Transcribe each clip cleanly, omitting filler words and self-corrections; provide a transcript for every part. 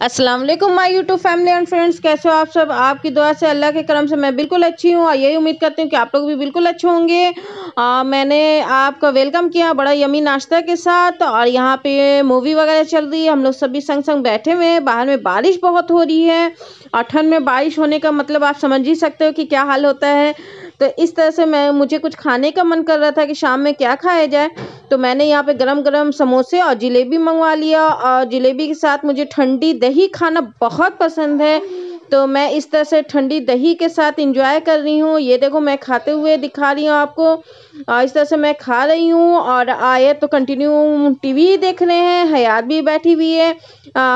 अस्सलाम वालेकुम my YouTube family and friends, कैसे हो आप सब। आपकी दुआ से, अल्लाह के करम से मैं बिल्कुल अच्छी हूँ और यही उम्मीद करती हूँ कि आप लोग भी बिल्कुल अच्छे होंगे। मैंने आपका वेलकम किया बड़ा यमी नाश्ता के साथ और यहाँ पे मूवी वगैरह चल रही है। हम लोग सभी संग संग बैठे हुए हैं। बाहर में बारिश बहुत हो रही है और ठंड में बारिश होने का मतलब आप समझ ही सकते हो कि क्या हाल होता है। तो इस तरह से मुझे कुछ खाने का मन कर रहा था कि शाम में क्या खाया जाए। तो मैंने यहाँ पे गरम गरम समोसे और जलेबी मंगवा लिया और जलेबी के साथ मुझे ठंडी दही खाना बहुत पसंद है। तो मैं इस तरह से ठंडी दही के साथ एंजॉय कर रही हूँ। ये देखो मैं खाते हुए दिखा रही हूँ आपको। इस तरह से मैं खा रही हूँ और आए तो कंटिन्यू टीवी देख रहे हैं। हयात भी बैठी हुई है।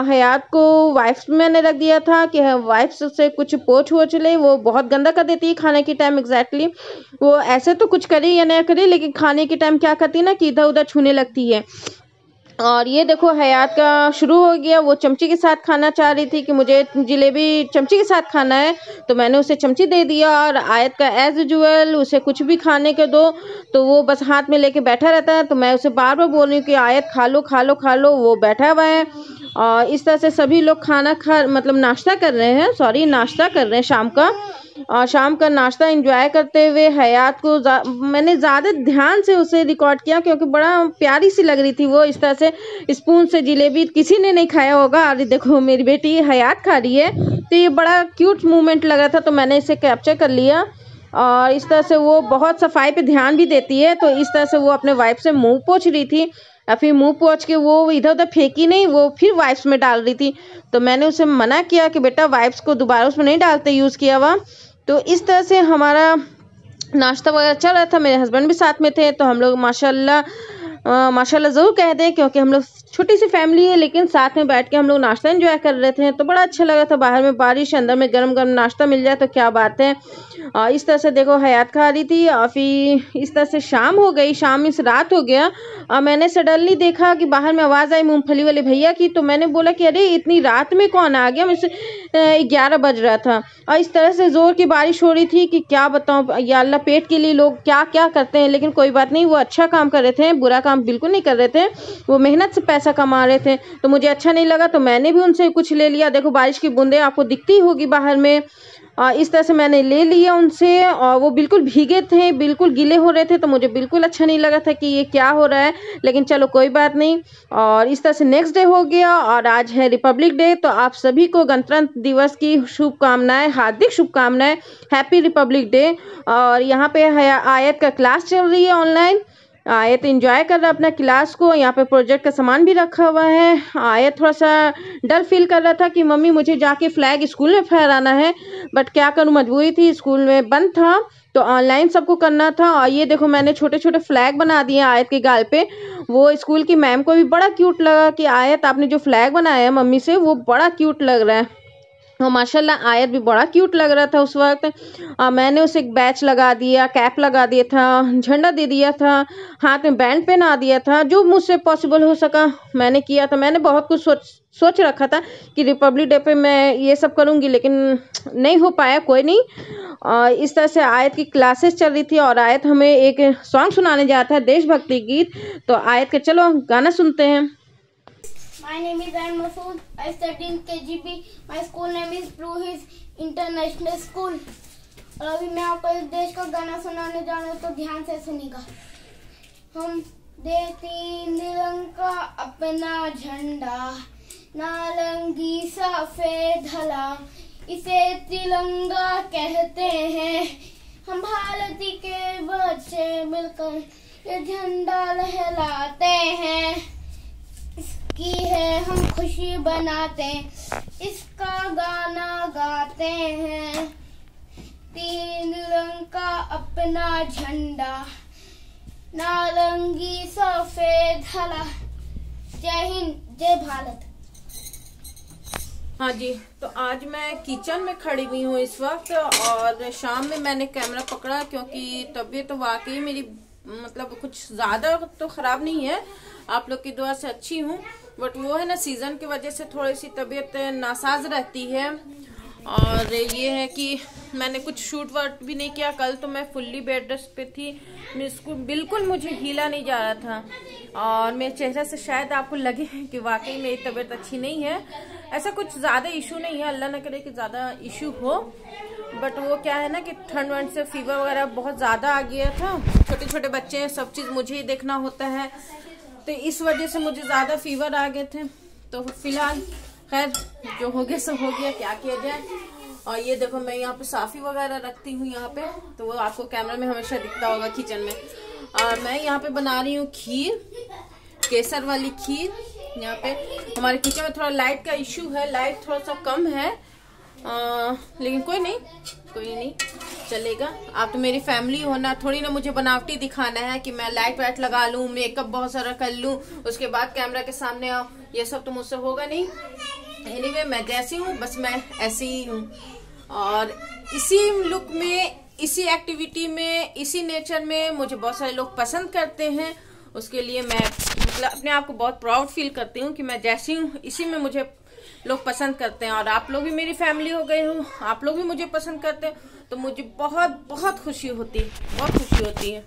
हयात को वाइप्स मैंने रख दिया था कि वाइप्स से कुछ पोंछ वोछ ले। वो बहुत गंदा कर देती है खाने के टाइम। एग्जैक्टली वो ऐसे तो कुछ करे या ना करे, लेकिन खाने के टाइम क्या करती है ना कि इधर उधर छूने लगती है। और ये देखो हयात का शुरू हो गया। वो चमची के साथ खाना चाह रही थी कि मुझे जलेबी चमची के साथ खाना है, तो मैंने उसे चमची दे दिया। और आयत का एज यूजुअल उसे कुछ भी खाने के दो तो वो बस हाथ में लेके बैठा रहता है। तो मैं उसे बार बार बोल रही हूँ कि आयत खा लो खा लो खा लो। वो बैठा हुआ है और इस तरह से सभी लोग खाना खा मतलब नाश्ता कर रहे हैं, सॉरी नाश्ता कर रहे हैं शाम का। और शाम का नाश्ता एंजॉय करते हुए हयात को मैंने ज़्यादा ध्यान से उसे रिकॉर्ड किया क्योंकि बड़ा प्यारी सी लग रही थी वो। इस तरह से स्पून से जलेबी किसी ने नहीं खाया होगा और देखो मेरी बेटी हयात खा रही है, तो ये बड़ा क्यूट मोमेंट लग रहा था तो मैंने इसे कैप्चर कर लिया। और इस तरह से वो बहुत सफाई पे ध्यान भी देती है। तो इस तरह से वो अपने वाइफ से मुंह पोंछ रही थी और फिर मुंह पोंछ के वो इधर उधर फेंकी नहीं, वो फिर वाइप्स में डाल रही थी। तो मैंने उसे मना किया कि बेटा वाइप्स को दोबारा उसमें नहीं डालते, यूज़ किया हुआ। तो इस तरह से हमारा नाश्ता वगैरह चल रहा था। मेरे हस्बैंड भी साथ में थे तो हम लोग माशाल्लाह ज़रूर कह दें क्योंकि हम लोग छोटी सी फैमिली है, लेकिन साथ में बैठ के हम लोग नाश्ता एंजॉय कर रहे थे तो बड़ा अच्छा लगा था। बाहर में बारिश, अंदर में गरम गरम नाश्ता मिल जाए तो क्या बात है। इस तरह से देखो हयात खा रही थी और फिर इस तरह से शाम हो गई, शाम इस रात हो गया। और मैंने सडनली देखा कि बाहर में आवाज़ आई मूंगफली वाले भैया की। तो मैंने बोला कि अरे इतनी रात में कौन आ गया। मुझसे 11 बज रहा था और इस तरह से ज़ोर की बारिश हो रही थी कि क्या बताऊँ या अल्लाह, पेट के लिए लोग क्या क्या करते हैं। लेकिन कोई बात नहीं, वो अच्छा काम कर रहे थे, बुरा काम बिल्कुल नहीं कर रहे थे। वो मेहनत से पैसा कमा रहे थे तो मुझे अच्छा नहीं लगा तो मैंने भी उनसे कुछ ले लिया। देखो बारिश की बूंदें आपको दिखती होगी बाहर में। इस तरह से मैंने ले लिया उनसे और वो बिल्कुल भीगे थे, बिल्कुल गीले हो रहे थे तो मुझे बिल्कुल अच्छा नहीं लगा था कि ये क्या हो रहा है, लेकिन चलो कोई बात नहीं। और इस तरह से नेक्स्ट डे हो गया और आज है रिपब्लिक डे। तो आप सभी को गणतंत्र दिवस की शुभकामनाएं, हार्दिक शुभकामनाएं, हैप्पी रिपब्लिक डे। और यहाँ पे आयत का क्लास चल रही है ऑनलाइन। आयत एंजॉय कर रहा है अपना क्लास को। यहाँ पे प्रोजेक्ट का सामान भी रखा हुआ है। आयत थोड़ा सा डर फील कर रहा था कि मम्मी मुझे जाके फ्लैग स्कूल में फहराना है, बट क्या करूँ, मजबूरी थी, स्कूल में बंद था तो ऑनलाइन सबको करना था। और ये देखो मैंने छोटे छोटे फ्लैग बना दिए आयत के गाल पे। वो स्कूल की मैम को भी बड़ा क्यूट लगा कि आयत आपने जो फ्लैग बनाया है मम्मी से वो बड़ा क्यूट लग रहा है। और माशाल्लाह आयत भी बड़ा क्यूट लग रहा था उस वक्त। मैंने उसे एक बैच लगा दिया, कैप लगा दिया था, झंडा दे दिया था, हाथ में बैंड पहना दिया था। जो मुझसे पॉसिबल हो सका मैंने किया था। मैंने बहुत कुछ सोच रखा था कि रिपब्लिक डे पे मैं ये सब करूँगी, लेकिन नहीं हो पाया, कोई नहीं। इस तरह से आयत की क्लासेस चल रही थी और आयत हमें एक सॉन्ग सुनाने जाता है, देशभक्ति गीत। तो आयत के चलो गाना सुनते हैं। My name is Ayan Masood. I study in KGB. My school name is Blue Hills International School. और अभी मैं आपको इस देश का गाना सुनाने जा रहा हूँ तो ध्यान से सुनिएगा। हम देती तिरंगा अपना झंडा, नारंगी सफेद हला, इसे तिरंगा कहते हैं। हम भारती के बच्चे मिलकर ये झंडा लहराते हैं। की है हम खुशी बनाते, इसका गाना गाते हैं। तीन रंग का अपना झंडा, नारंगी सफेद हरा। जय हिंद, जय भारत। हाँ जी, तो आज मैं किचन में खड़ी हुई हूँ इस वक्त और शाम में मैंने कैमरा पकड़ा क्योंकि तबीयत तो वाकई मेरी मतलब कुछ ज़्यादा तो ख़राब नहीं है, आप लोग की दुआ से अच्छी हूँ, बट वो है ना सीज़न की वजह से थोड़ी सी तबीयत नासाज रहती है। और ये है कि मैंने कुछ शूट वर्क भी नहीं किया। कल तो मैं फुल्ली बेड रेस्ट पे थी, बिल्कुल मुझे हिला नहीं जा रहा था और मेरे चेहरे से शायद आपको लगे कि वाकई मेरी तबीयत अच्छी नहीं है। ऐसा कुछ ज्यादा इशू नहीं है, अल्लाह ना करे कि ज्यादा इशू हो, बट वो क्या है ना कि ठंड वंड से फीवर वगैरह बहुत ज्यादा आ गया था। छोटे छोटे बच्चे हैं, सब चीज मुझे ही देखना होता है, तो इस वजह से मुझे ज्यादा फीवर आ गए थे। तो फिलहाल खैर जो हो गया सब हो गया, क्या किया जाए। और ये देखो मैं यहाँ पे साफी वगैरह रखती हूँ यहाँ पे, तो वो आपको कैमरा में हमेशा दिखता होगा किचन में। और मैं यहाँ पे बना रही हूँ खीर, केसर वाली खीर। यहाँ पे हमारे किचन में थोड़ा लाइट का इश्यू है, लाइट थोड़ा सा कम है, लेकिन कोई नहीं चलेगा। आप तो मेरी फैमिली हो ना, थोड़ी ना मुझे बनावटी दिखाना है कि मैं लाइट वाइट लगा लूं, मेकअप बहुत सारा कर लूं, उसके बाद कैमरा के सामने आओ, ये सब तो मुझसे होगा नहीं। एनीवे मैं जैसी हूँ बस मैं ऐसी ही हूँ, और इसी लुक में, इसी एक्टिविटी में, इसी नेचर में मुझे बहुत सारे लोग पसंद करते हैं। उसके लिए मैं मतलब अपने आप को बहुत प्राउड फील करती हूँ कि मैं जैसी हूँ इसी में मुझे लोग पसंद करते हैं। और आप लोग भी मेरी फैमिली हो गए हो, आप लोग भी मुझे पसंद करते हैं, तो मुझे बहुत बहुत खुशी होती है, बहुत खुशी होती है।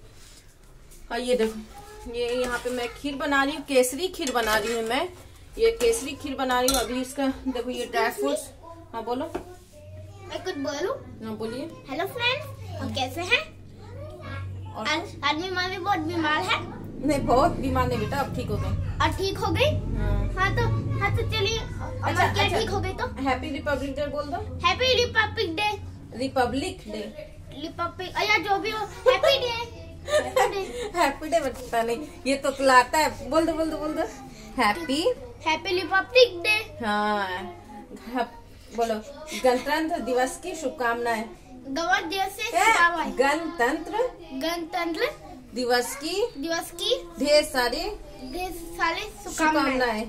और ये देखो, ये यहाँ पे मैं खीर बना रही हूँ, केसरी खीर बना रही हूँ मैं, ये केसरी खीर बना रही हूँ। अभी इसका देखो ये ड्राई फ्रूट्स। हाँ बोलो। मैं कुछ बोलूं? ना बोलिए। हेलो फ्रेंड्स, और कैसे हैं? आदमी माँ भी बहुत बीमार है। नहीं बहुत बीमार नहीं बेटा, अब ठीक हो गए। और ठीक हो गई? हाँ तो चलिए। अच्छा, क्या ठीक हो गई तो? हैप्पी रिपब्लिक डे बोल दो। Happy Republic day. Republic day, Republic या जो भी हो, हैप्पी डे। हैप्पी डे बता नहीं, ये तो लाता है। बोल दो हैप्पी रिपब्लिक डे। हाँ बोलो। गणतंत्र दिवस की शुभकामनाएं। गणतंत्र दिवस की ढेर सारी शुभकामनाएं।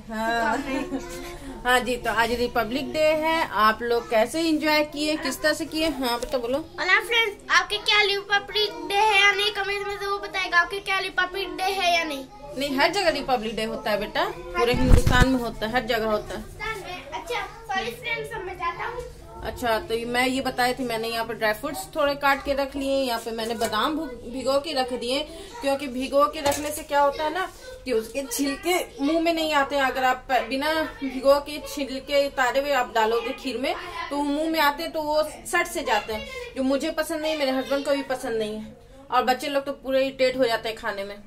हाँ जी, तो आज रिपब्लिक डे है। आप लोग कैसे एंजॉय किए, किस तरह से किए? हाँ बेटा बोलो। और फ्रेंड्स, आपके क्या रिपब्लिक डे है या नहीं, कमेंट में जरूर बताएगा आपके क्या रिपब्लिक डे है या नहीं। नहीं, हर जगह रिपब्लिक डे होता है बेटा, पूरे हिंदुस्तान में होता है, हर जगह होता है। अच्छा सॉरी फ्रेंड्स, अब मैं जाता हूँ। अच्छा, तो मैं ये बताई थी, मैंने यहाँ पे ड्राई फ्रूट्स थोड़े काट के रख लिए, यहाँ पे मैंने बादाम भिगो के रख दिए, क्योंकि भिगो के रखने से क्या होता है ना कि उसके छिलके मुंह में नहीं आते हैं। अगर आप बिना भिगो के छिलके उतारे हुए आप डालोगे खीर में, तो मुंह में आते हैं तो वो सट से जाते हैं, जो मुझे पसंद नहीं, मेरे हस्बैंड को भी पसंद नहीं है, और बच्चे लोग तो पूरे इरिटेट हो जाते हैं खाने में।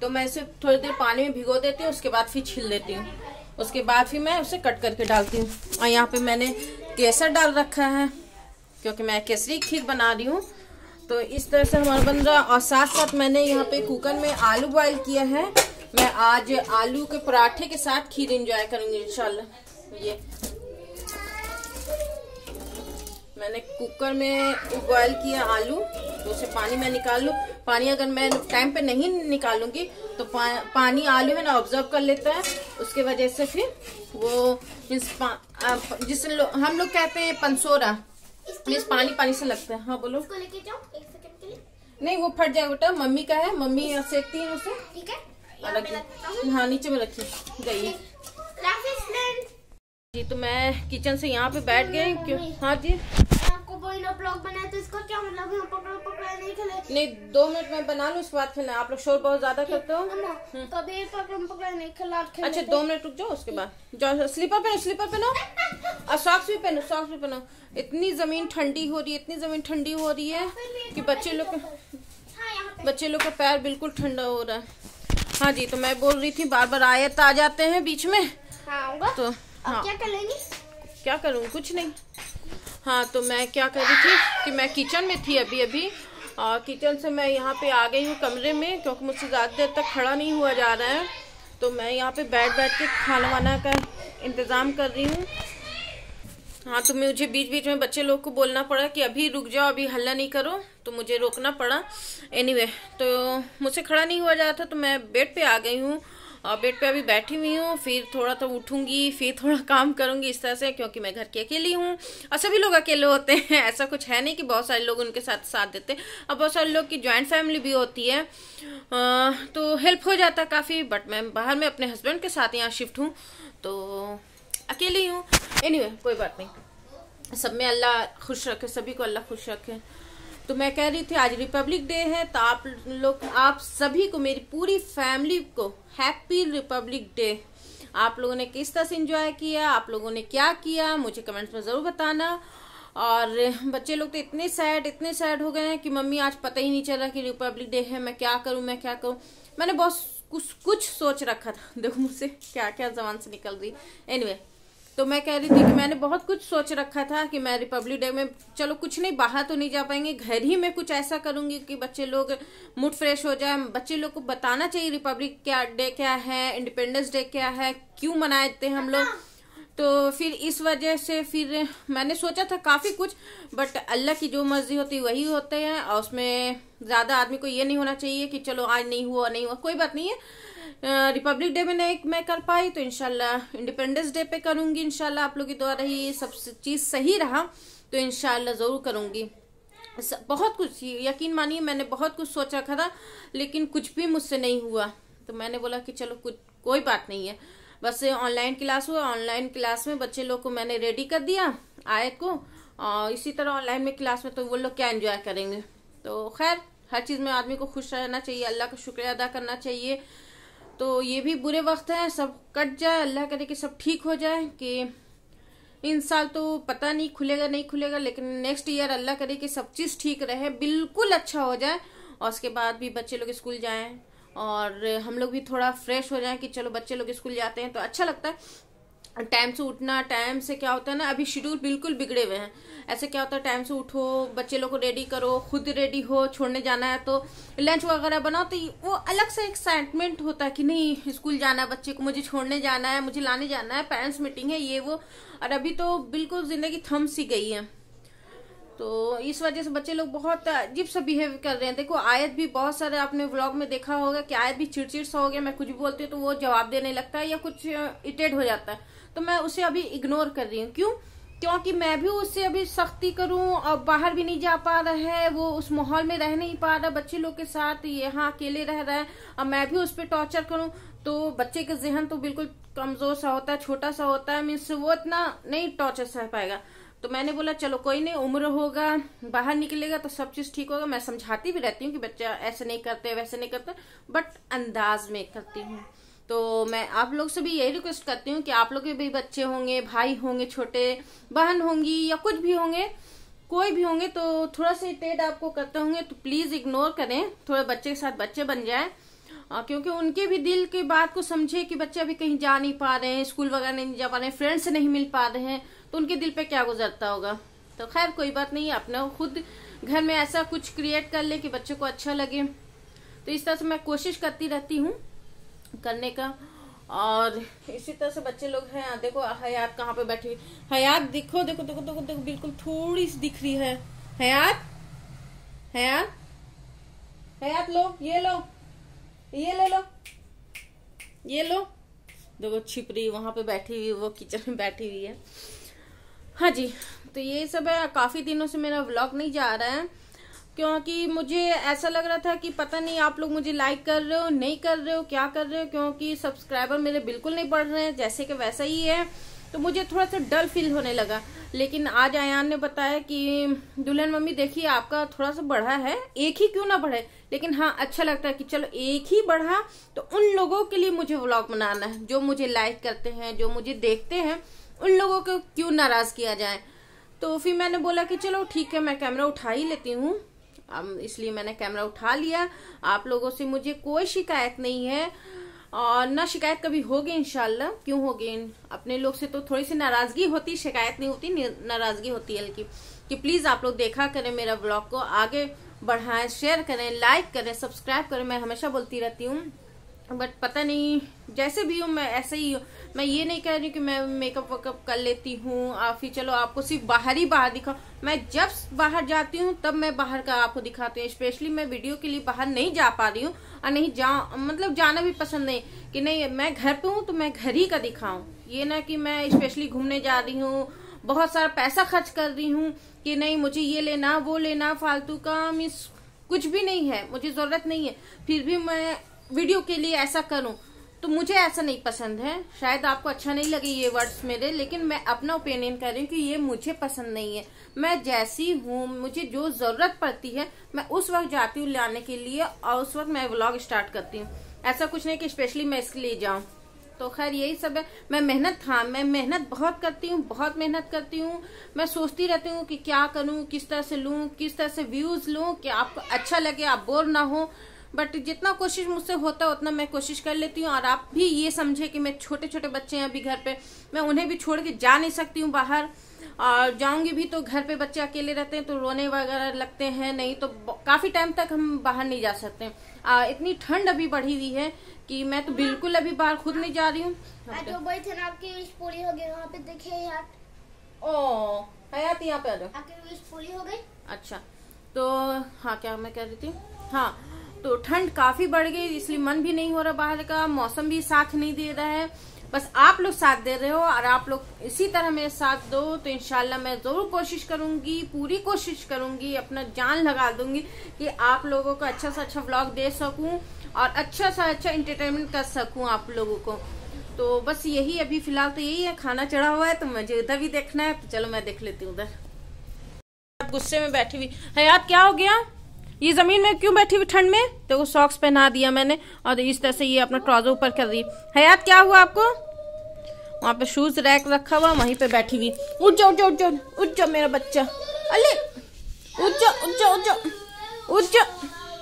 तो मैं इसे थोड़ी देर पानी में भिगो देती हूँ, उसके बाद फिर छील देती हूँ, उसके बाद फिर मैं उसे कट करके डालती हूँ। और यहाँ पे मैंने केसर डाल रखा है, क्योंकि मैं केसरी खीर बना रही हूँ। तो इस तरह से हमारा बन रहा। और साथ साथ मैंने यहाँ पे कुकर में आलू बॉईल किया है। मैं आज आलू के पराठे के साथ खीर एंजॉय करूंगी इंशाल्लाह। ये मैंने कुकर में बॉईल किया आलू, तो उसे पानी मैं निकाल लूँ। पानी अगर मैं टाइम पे नहीं निकालूंगी तो पानी आलू है ना ऑब्जर्व कर लेता है, उसके वजह से फिर वो जिसे हम लोग कहते हैं पंसोरा, मीन्स पानी से लगता है। हाँ बोलो। इसको लेके जाओ 1 सेकंड के लिए। नहीं वो फट जाएगा बेटा, मम्मी का है, मम्मी सेकती है उसे। ठीक है, हाँ नीचे में रखिए, जाइए जी। तो मैं किचन से यहाँ पे बैठ गई क्यों? हाँ जी, आपको कोई ना ब्लॉग बनाया तो इसका क्या मतलब है? पकड़ा नहीं खेले। नहीं 2 मिनट में बना लूँ, उसके बाद खेलना। आप लोग शोर बहुत ज्यादा करते हो तो अभी पकड़ा नहीं खेला। अच्छा 2 मिनट रुक जाओ, उसके बाद जाओ। स्लीपर पहनो और सॉक्स भी पहनो। इतनी जमीन ठंडी हो रही है, इतनी जमीन ठंडी हो रही है कि बच्चे लोग का पैर बिल्कुल ठंडा हो रहा है। हाँ जी, तो मैं बोल रही थी बार बार आयत आ जाते हैं बीच में। तो हाँ क्या कर लेंगी? क्या करूँ, कुछ नहीं। हाँ तो मैं क्या कर रही थी कि मैं किचन में थी अभी और किचन से मैं यहाँ पे आ गई हूँ कमरे में, क्योंकि मुझसे ज़्यादा देर तक खड़ा नहीं हुआ जा रहा है। तो मैं यहाँ पे बैठ के खाना वाना का इंतज़ाम कर रही हूँ। हाँ तो मुझे बीच बीच में बच्चे लोग को बोलना पड़ा कि अभी रुक जाओ, अभी हल्ला नहीं करो, तो मुझे रोकना पड़ा। एनीवे तो मुझसे खड़ा नहीं हुआ जा रहा था, तो मैं बेड पे आ गई हूँ और बेड पे अभी बैठी हुई हूँ। फिर थोड़ा तो उठूंगी, फिर थोड़ा काम करूंगी इस तरह से, क्योंकि मैं घर की अकेली हूँ और सभी लोग अकेले होते हैं। ऐसा कुछ है नहीं कि बहुत सारे लोग उनके साथ देते हैं, और बहुत सारे लोग की ज्वाइंट फैमिली भी होती है, तो हेल्प हो जाता काफ़ी। बट मैं बाहर में अपने हस्बैंड के साथ यहाँ शिफ्ट हूँ, तो अकेली हूँ। एनीवे कोई बात नहीं, सब में अल्लाह खुश रखे, सभी को अल्लाह खुश रखे। तो मैं कह रही थी आज रिपब्लिक डे है, तो आप सभी को, मेरी पूरी फैमिली को हैप्पी रिपब्लिक डे। आप लोगों ने किस तरह से एंजॉय किया, आप लोगों ने क्या किया, मुझे कमेंट्स में जरूर बताना। और बच्चे लोग तो इतने सैड हो गए हैं कि मम्मी आज पता ही नहीं चल रहा कि रिपब्लिक डे है, मैं क्या करूं। मैंने बहुत कुछ सोच रखा था, देखो मुझसे क्या क्या जबान से निकल रही। एनीवे, तो मैं कह रही थी कि मैंने बहुत कुछ सोच रखा था कि मैं रिपब्लिक डे में चलो कुछ नहीं, बाहर तो नहीं जा पाएंगे, घर ही में कुछ ऐसा करूंगी कि बच्चे लोग मूड फ्रेश हो जाए। बच्चे लोग को बताना चाहिए रिपब्लिक डे क्या है, इंडिपेंडेंस डे क्या है, क्यों मनाते हैं हम लोग। तो फिर इस वजह से फिर मैंने सोचा था काफी कुछ, बट अल्लाह की जो मर्जी होती है वही होते हैं, और उसमें ज्यादा आदमी को ये नहीं होना चाहिए कि चलो आज नहीं हुआ, कोई बात नहीं है। रिपब्लिक डे में नहीं मैं कर पाई तो इंशाल्लाह इंडिपेंडेंस डे पे करूंगी। इंशाल्लाह आप लोग की द्वारा ही सब चीज सही रहा तो इंशाल्लाह जरूर करूंगी। बहुत कुछ, यकीन मानिए मैंने बहुत कुछ सोच रखा था, लेकिन कुछ भी मुझसे नहीं हुआ। तो मैंने बोला कि चलो कोई बात नहीं है, बस ऑनलाइन क्लास हुआ, ऑनलाइन क्लास में बच्चे लोग को मैंने रेडी कर दिया आयत को, और इसी तरह ऑनलाइन में क्लास में तो वो लोग क्या एंजॉय करेंगे। तो खैर, हर चीज में आदमी को खुश रहना चाहिए, अल्लाह का शुक्रिया अदा करना चाहिए। तो ये भी बुरे वक्त है, सब कट जाए, अल्लाह करे कि सब ठीक हो जाए। कि इन साल तो पता नहीं खुलेगा नहीं खुलेगा, लेकिन नेक्स्ट ईयर अल्लाह करे कि सब चीज ठीक रहे, बिल्कुल अच्छा हो जाए, और उसके बाद भी बच्चे लोग स्कूल जाएं और हम लोग भी थोड़ा फ्रेश हो जाएं कि चलो बच्चे लोग स्कूल जाते हैं तो अच्छा लगता है। टाइम से उठना, टाइम से क्या होता है ना, अभी शेड्यूल बिल्कुल बिगड़े हुए हैं। ऐसे क्या होता है, टाइम से उठो, बच्चे लोग को रेडी करो, खुद रेडी हो, छोड़ने जाना है तो लंच वगैरह बनाओ, तो वो अलग से एक्साइटमेंट होता है कि नहीं स्कूल जाना है बच्चे को, मुझे छोड़ने जाना है, मुझे लाने जाना है, पेरेंट्स मीटिंग है, ये वो। और अभी तो बिल्कुल जिंदगी थम सी गई है, तो इस वजह से बच्चे लोग बहुत अजीब सा बिहेव कर रहे हैं। देखो आयत भी बहुत सारे आपने व्लॉग में देखा होगा कि आयत भी चिड़चिड़ सा हो गया, मैं कुछ भी बोलती हूँ तो वो जवाब देने लगता है या कुछ इरिटेट हो जाता है, तो मैं उसे अभी इग्नोर कर रही हूँ। क्यों? क्योंकि मैं भी उससे अभी सख्ती करूं, और बाहर भी नहीं जा पा रहा है, वो उस माहौल में रह नहीं पा रहा बच्चे लोग के साथ, यहाँ अकेले रह रहा है, और मैं भी उस पर टॉर्चर करूं तो बच्चे का जहन तो बिल्कुल कमजोर सा होता है, छोटा सा होता है, मीन्स वो इतना नहीं टॉर्चर सह पाएगा। तो मैंने बोला चलो कोई नहीं, उम्र होगा, बाहर निकलेगा तो सब चीज ठीक होगा। मैं समझाती भी रहती हूँ कि बच्चा ऐसे नहीं करते वैसे नहीं करते, बट अंदाज में करती हूँ। तो मैं आप लोग से भी यही रिक्वेस्ट करती हूँ कि आप लोग के भी बच्चे होंगे, भाई होंगे, छोटे बहन होंगी, या कुछ भी होंगे, कोई भी होंगे, तो थोड़ा सा इरिटेट आपको करते होंगे तो प्लीज इग्नोर करें, थोड़े बच्चे के साथ बच्चे बन जाए, क्योंकि उनके भी दिल की बात को समझे कि बच्चे अभी कहीं जा नहीं पा रहे हैं, स्कूल वगैरह नहीं जा पा रहे हैं, फ्रेंड से नहीं मिल पा रहे हैं, तो उनके दिल पे क्या गुजरता होगा। तो खैर कोई बात नहीं, अपना खुद घर में ऐसा कुछ क्रिएट कर ले कि बच्चे को अच्छा लगे। तो इस तरह से मैं कोशिश करती रहती हूँ करने का, और इसी तरह से बच्चे लोग हैं। देखो हयात कहाँ पे बैठी हुई, हयात देखो देखो देखो देखो देखो, बिल्कुल थोड़ी सी दिख रही है। हयात हयात हयात, लो ये लो, ये ले लो, ये लो, देखो छिप रही वहां पे बैठी हुई, वो किचन में बैठी हुई है। हाँ जी, तो ये सब है। काफी दिनों से मेरा व्लॉग नहीं जा रहा है, क्योंकि मुझे ऐसा लग रहा था कि पता नहीं आप लोग मुझे लाइक कर रहे हो नहीं कर रहे हो, क्या कर रहे हो, क्योंकि सब्सक्राइबर मेरे बिल्कुल नहीं बढ़ रहे हैं, जैसे कि वैसा ही है। तो मुझे थोड़ा सा डल फील होने लगा। लेकिन आज आयान ने बताया कि दुल्हन मम्मी देखिए आपका थोड़ा सा बढ़ा है, एक ही क्यों ना बढ़े, लेकिन हाँ अच्छा लगता है कि चलो एक ही बढ़ा, तो उन लोगों के लिए मुझे व्लॉग बनाना है जो मुझे लाइक करते हैं, जो मुझे देखते हैं, उन लोगों को क्यों नाराज किया जाए। तो फिर मैंने बोला कि चलो ठीक है, मैं कैमरा उठा ही लेती हूँ, इसलिए मैंने कैमरा उठा लिया। आप लोगों से मुझे कोई शिकायत नहीं है, और ना शिकायत कभी होगी इंशाल्लाह। क्यों होगी, अपने लोग से तो थोड़ी सी नाराजगी होती, शिकायत नहीं होती, नाराजगी होती है हल्की। कि प्लीज आप लोग देखा करें, मेरा व्लॉग को आगे बढ़ाएं, शेयर करें, लाइक करें, सब्सक्राइब करें। मैं हमेशा बोलती रहती हूँ, बट पता नहीं जैसे भी हूँ मैं ऐसे ही हूँ। मैं ये नहीं कह रही हूँ कि मैं मेकअप वेकअप कर लेती हूँ फिर चलो आपको सिर्फ बाहर ही बाहर दिखाऊं। मैं जब बाहर जाती हूँ तब मैं बाहर का आपको दिखाती हूँ। स्पेशली मैं वीडियो के लिए बाहर नहीं जा पा रही हूँ, और नहीं मतलब जाना भी पसंद नहीं, कि नहीं मैं घर पे हूँ तो मैं घर ही का दिखाऊं। ये ना कि मैं स्पेशली घूमने जा रही हूँ, बहुत सारा पैसा खर्च कर रही हूँ कि नहीं मुझे ये लेना वो लेना, फालतू का मिस कुछ भी नहीं है, मुझे जरूरत नहीं है, फिर भी मैं वीडियो के लिए ऐसा करूं। तो मुझे ऐसा नहीं पसंद है। शायद आपको अच्छा नहीं लगे ये वर्ड्स मेरे, लेकिन मैं अपना ओपिनियन कर रही हूँ कि ये मुझे पसंद नहीं है। मैं जैसी हूँ, मुझे जो जरूरत पड़ती है मैं उस वक्त जाती हूँ लाने के लिए, और उस वक्त मैं व्लॉग स्टार्ट करती हूँ। ऐसा कुछ नहीं कि स्पेशली मैं इसके लिए जाऊँ। तो खैर यही सब है। मैं मेहनत बहुत करती हूँ, बहुत मेहनत करती हूँ। मैं सोचती रहती हूँ कि क्या करूँ, किस तरह से लूँ, किस तरह से व्यूज लूँ कि आपको अच्छा लगे, आप बोर ना हो। बट जितना कोशिश मुझसे होता है उतना मैं कोशिश कर लेती हूँ। और आप भी ये समझे कि मैं छोटे छोटे बच्चे हैं अभी घर पे, मैं उन्हें भी छोड़ के जा नहीं सकती हूँ बाहर। और जाऊंगी भी तो घर पे बच्चे अकेले रहते हैं तो रोने वगैरह लगते हैं, नहीं तो काफी टाइम तक हम बाहर नहीं जा सकते। इतनी ठंड अभी बढ़ी हुई है कि मैं तो बिल्कुल अभी बाहर खुद नहीं जा रही हूँ। तो भाई थे ना, आपकी विश पूरी हो गई, वहाँ पे देखिए यार। ओ हयात यहाँ पे आ जाओ। आपकी विश पूरी हो गई। अच्छा तो हाँ, क्या मैं कह रही थी, हाँ तो ठंड काफी बढ़ गई इसलिए मन भी नहीं हो रहा बाहर का, मौसम भी साथ नहीं दे रहा है। बस आप लोग साथ दे रहे हो और आप लोग इसी तरह मेरे साथ दो तो इंशाल्लाह मैं जरूर कोशिश करूंगी, पूरी कोशिश करूंगी, अपना जान लगा दूंगी कि आप लोगों को अच्छा से अच्छा व्लॉग दे सकूं और अच्छा से अच्छा एंटरटेनमेंट कर सकूं आप लोगों को। तो बस यही अभी फिलहाल तो यही है। खाना चढ़ा हुआ है तो मुझे उधर भी देखना है, तो चलो मैं देख लेती हूँ उधर। गुस्से में बैठी हुई हयात, क्या हो गया, ये जमीन में क्यों बैठी हुई ठंड में? देखो सॉक्स पहना दिया मैंने और इस तरह से ये अपना ट्राउजर ऊपर कर रही है। हयात क्या हुआ आपको? वहां पे शूज रैक रखा हुआ, वहीं पे बैठी हुई। उठ जाओ उठ जाओ उठ जाओ उठ जाओ मेरा बच्चा, अले उठ जाओ उठ जाओ उठ जाओ उठ जाओ,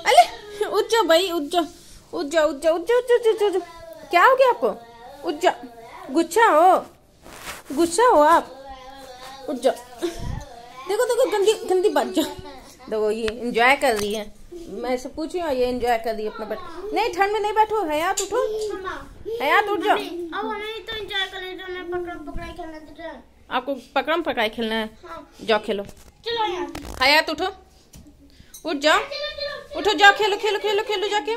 अले उठ जाओ भाई उठ जाओ उठ जाओ उठ जाओ उठ जाओ उठ जाओ। क्या हो गया आपको? उठ जाओ, गुस्सा हो आप, उठ जाओ। देखो देखो गंदी गंदी बात, जाओ। देखो ये एंजॉय कर रही है, मैं ऐसे पूछ रही हूँ ये एंजॉय कर रही है अपना बैठ। नहीं ठंड में नहीं बैठो, हयात उठो, हयात उठ जाओ। अब हमें तो एंजॉय करने जाना है, पकड़म पकड़ाई खेलना है। आपको पकड़म पकड़ाई खेलना है? हाँ। जाओ खेलो। चलो यार, हयात उठो, उठ जाओ, उठो जाओ खेलो खेलो खेलो खेलो, जाके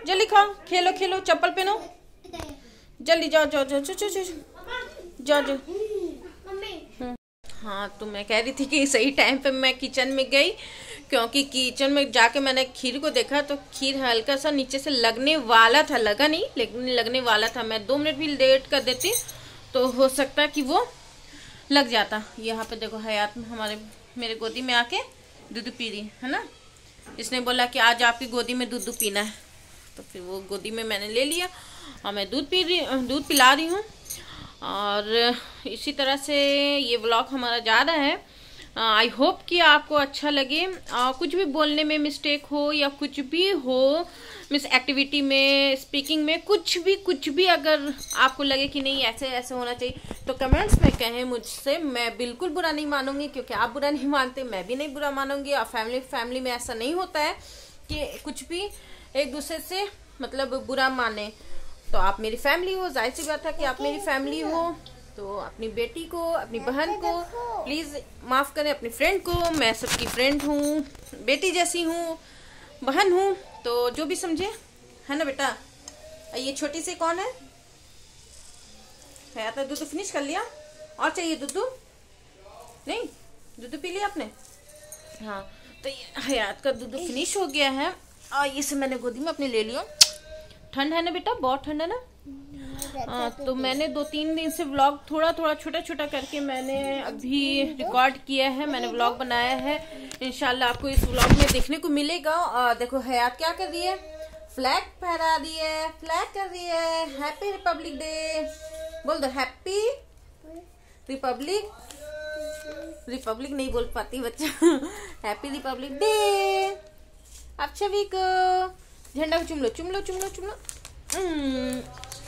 जल्दी खाओ, खेलो खेलो, चप्पल पहनो, जल्दी जाओ जाओ जाओ जाओ जाओ जाओ। हाँ तो मैं कह रही थी कि सही टाइम पे मैं किचन में गई, क्योंकि किचन में जाके मैंने खीर को देखा तो खीर हल्का सा नीचे से लगने वाला था, लगा नहीं लेकिन लगने वाला था। मैं 2 मिनट भी लेट कर देती तो हो सकता कि वो लग जाता। यहाँ पे देखो हयात मेरे गोदी में आके दूध पी रही है ना, इसने बोला कि आज आपकी गोदी में दूध पीना है, तो फिर वो गोदी में मैंने ले लिया और मैं दूध पिला रही हूँ। और इसी तरह से ये व्लॉग हमारा जा रहा है। आई होप कि आपको अच्छा लगे। कुछ भी बोलने में मिस्टेक हो या कुछ भी हो, मिस एक्टिविटी में, स्पीकिंग में, कुछ भी अगर आपको लगे कि नहीं ऐसे ऐसे होना चाहिए तो कमेंट्स में कहें मुझसे, मैं बिल्कुल बुरा नहीं मानूंगी, क्योंकि आप बुरा नहीं मानते, मैं भी नहीं बुरा मानूंगी। और फैमिली में ऐसा नहीं होता है कि कुछ भी एक दूसरे से मतलब बुरा माने। तो आप मेरी फैमिली हो, जाहिर सी बात है कि आप मेरी फैमिली हो, तो अपनी बेटी को, अपनी बहन को प्लीज माफ करें, अपनी फ्रेंड को, मैं सबकी फ्रेंड हूँ, बेटी जैसी हूँ, बहन हूँ, तो जो भी समझे, है ना बेटा। ये छोटी सी कौन है? हयात ने दूध फिनिश कर लिया? और चाहिए दूध? नहीं, दूध पी लिया आपने? हाँ तो हयात का दूध फिनिश हो गया है और इसे मैंने गोदी में अपने ले लिया। ठंड है ना बेटा, बहुत ठंड है ना। तो मैंने 2-3 दिन से व्लॉग थोड़ा छोटा करके मैंने अभी रिकॉर्ड किया है, मैंने व्लॉग बनाया है। इंशाल्लाह आपको इस व्लॉग में देखने को मिलेगा। और देखो हयात क्या कर रही है, फ्लैग फहरा रही है, फ्लैग कर रही है। हैप्पी रिपब्लिक डे बोल दो, हैप्पी रिपब्लिक नहीं बोल पाती बच्चा। Happy Republic day. आप सभी को झंडा को चुम लो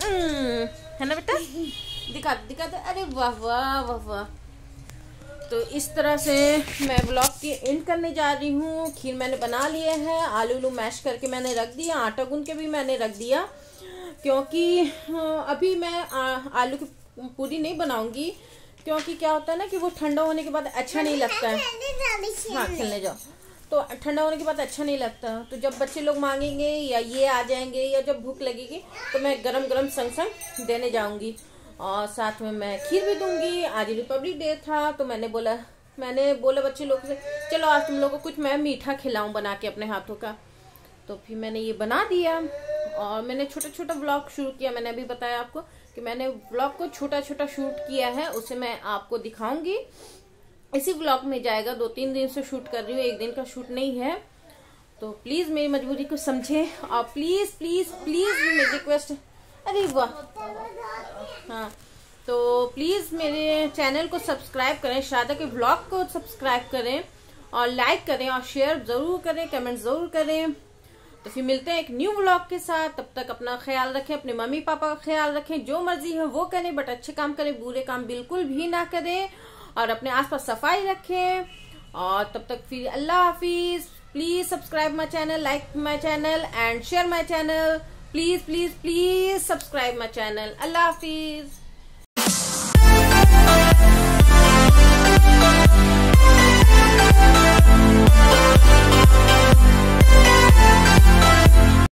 है ना बेटा, दिखा दो। अरे वाह वाह वाह वाह। तो इस तरह से मैं ब्लॉग की एंड करने जा रही हूँ। खीर मैंने बना लिए है, आलू मैश करके मैंने रख दिया, आटा गूंद के भी मैंने रख दिया, क्योंकि अभी मैं आलू की पूरी नहीं बनाऊंगी, क्योंकि क्या होता है ना कि वो ठंडा होने के बाद अच्छा नहीं लगता है। हाँ खेलने जाओ। तो ठंडा होने के बाद अच्छा नहीं लगता, तो जब बच्चे लोग मांगेंगे या ये आ जाएंगे या जब भूख लगेगी तो मैं गरम संग देने जाऊंगी। और साथ में मैं खीर भी दूंगी। आज रिपब्लिक डे था तो मैंने बोला बच्चे लोग से चलो आज तुम लोगों को कुछ मैं मीठा खिलाऊं बना के अपने हाथों का। तो फिर मैंने ये बना दिया और मैंने छोटा व्लॉग शुरू किया। मैंने अभी बताया आपको कि मैंने व्लॉग को छोटा शूट किया है, उसे मैं आपको दिखाऊंगी। इसी व्लॉग में जाएगा, 2-3 दिन से शूट कर रही हूँ, 1 दिन का शूट नहीं है। तो प्लीज मेरी मजबूरी को समझे और प्लीज मेरी रिक्वेस्ट अरे वाह। हाँ, तो प्लीज़ मेरे चैनल को सब्सक्राइब करें, श्राद्धा के ब्लॉग को सब्सक्राइब करें और लाइक करें और शेयर ज़रूर करें, कमेंट ज़रूर करें। तो फिर मिलते हैं एक न्यू व्लॉग के साथ। तब तक अपना ख्याल रखें, अपने मम्मी पापा का ख्याल रखें, जो मर्जी है वो करें, बट अच्छे काम करें, बुरे काम बिल्कुल भी ना करें, और अपने आसपास सफाई रखें। और तब तक फिर अल्लाह हाफिज। Please subscribe my channel, like my channel and share my channel. Please please please subscribe my channel. अल्लाह हाफिज।